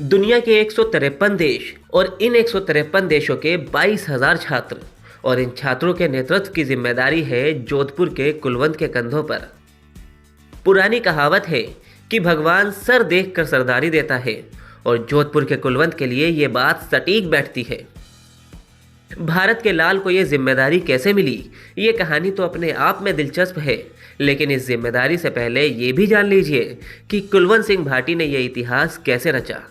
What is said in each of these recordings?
दुनिया के 153 देश और इन 153 देशों के 22,000 छात्र और इन छात्रों के नेतृत्व की जिम्मेदारी है जोधपुर के कुलवंत के कंधों पर। पुरानी कहावत है कि भगवान सर देखकर सरदारी देता है और जोधपुर के कुलवंत के लिए ये बात सटीक बैठती है। भारत के लाल को ये जिम्मेदारी कैसे मिली, ये कहानी तो अपने आप में दिलचस्प है, लेकिन इस जिम्मेदारी से पहले ये भी जान लीजिए कि कुलवंत सिंह भाटी ने यह इतिहास कैसे रचा।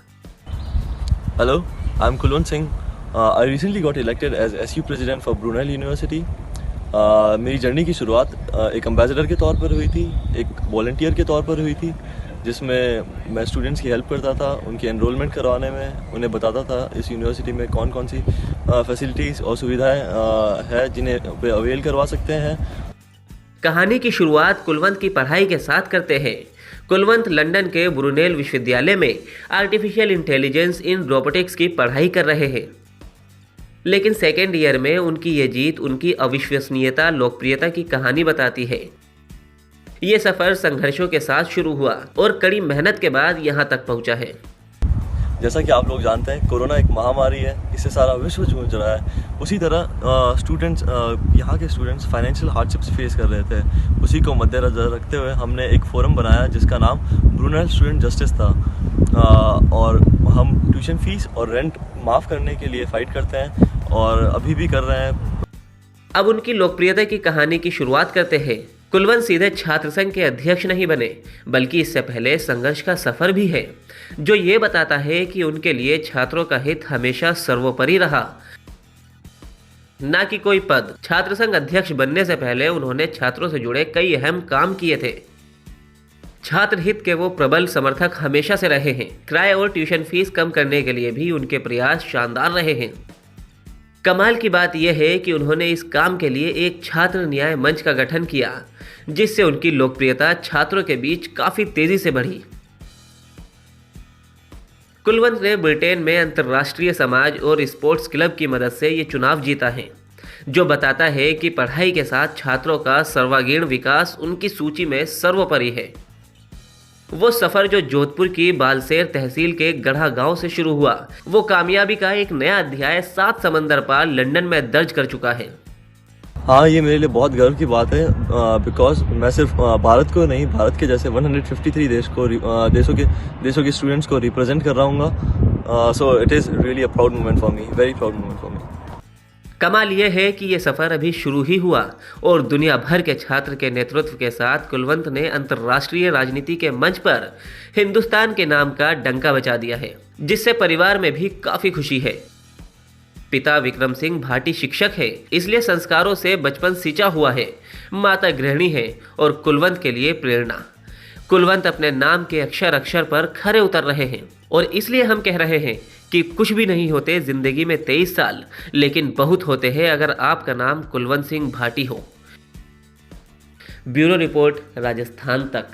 Hello, I'm Kulwant Singh. I recently got elected as SU President for Brunel University. मेरी जर्नी की शुरुआत एक एम्बेसडर के तौर पर हुई थी, एक वॉलंटियर के तौर पर हुई थी, जिसमें मैं स्टूडेंट्स की हेल्प करता था, उनकी एनरोलमेंट करवाने में, उन्हें बताता था इस यूनिवर्सिटी में कौन कौन सी फैसिलिटीज़ और सुविधाएं हैं जिन्हें वे अवेल करवा सकते हैं। कहानी की शुरुआत कुलवंत की पढ़ाई के साथ करते हैं। कुलवंत लंदन के ब्रुनेल विश्वविद्यालय में आर्टिफिशियल इंटेलिजेंस इन रोबोटिक्स की पढ़ाई कर रहे हैं, लेकिन सेकेंड ईयर में उनकी ये जीत उनकी अविश्वसनीयता लोकप्रियता की कहानी बताती है। ये सफ़र संघर्षों के साथ शुरू हुआ और कड़ी मेहनत के बाद यहाँ तक पहुँचा है। जैसा कि आप लोग जानते हैं, कोरोना एक महामारी है, इससे सारा विश्व जूझ रहा है। उसी तरह स्टूडेंट्स यहाँ के स्टूडेंट्स फाइनेंशियल हार्डशिप्स फेस कर रहे थे। उसी को मद्देनजर रखते हुए हमने एक फोरम बनाया जिसका नाम ब्रुनेल स्टूडेंट जस्टिस था, और हम ट्यूशन फीस और रेंट माफ़ करने के लिए फ़ाइट करते हैं और अभी भी कर रहे हैं। अब उनकी लोकप्रियता की कहानी की शुरुआत करते हैं। कुलवंत सीधे छात्र संघ के अध्यक्ष नहीं बने, बल्कि इससे पहले संघर्ष का सफर भी है, जो ये बताता है कि उनके लिए छात्रों का हित हमेशा सर्वोपरि रहा, ना कि कोई पद। छात्र संघ अध्यक्ष बनने से पहले उन्होंने छात्रों से जुड़े कई अहम काम किए थे। छात्र हित के वो प्रबल समर्थक हमेशा से रहे हैं। किराए और ट्यूशन फीस कम करने के लिए भी उनके प्रयास शानदार रहे हैं। कमाल की बात यह है कि उन्होंने इस काम के लिए एक छात्र न्याय मंच का गठन किया, जिससे उनकी लोकप्रियता छात्रों के बीच काफी तेजी से बढ़ी। कुलवंत ने ब्रिटेन में अंतर्राष्ट्रीय समाज और स्पोर्ट्स क्लब की मदद से ये चुनाव जीता है, जो बताता है कि पढ़ाई के साथ छात्रों का सर्वांगीण विकास उनकी सूची में सर्वोपरि है। वो सफ़र जो जोधपुर की बालसेर तहसील के गढ़ा गांव से शुरू हुआ, वो कामयाबी का एक नया अध्याय 7 समंदर पार लंदन में दर्ज कर चुका है। हाँ, ये मेरे लिए बहुत गर्व की बात है, बिकॉज मैं सिर्फ भारत को नहीं, भारत के जैसे 153 देशों के स्टूडेंट्स को रिप्रेजेंट कर रहा हूँ। So it is really a proud moment for me, very proud moment for me. कमाल यह है कि ये सफ़र अभी शुरू ही हुआ और दुनिया भर के छात्र के नेतृत्व के साथ कुलवंत ने अंतर्राष्ट्रीय राजनीति के मंच पर हिंदुस्तान के नाम का डंका बजा दिया है, जिससे परिवार में भी काफ़ी खुशी है। पिता विक्रम सिंह भाटी शिक्षक है, इसलिए संस्कारों से बचपन सिंचा हुआ है। माता गृहिणी है और कुलवंत के लिए प्रेरणा। कुलवंत अपने नाम के अक्षर अक्षर पर खरे उतर रहे हैं और इसलिए हम कह रहे हैं कि कुछ भी नहीं होते जिंदगी में 23 साल, लेकिन बहुत होते हैं अगर आपका नाम कुलवंत सिंह भाटी हो। ब्यूरो रिपोर्ट, राजस्थान तक।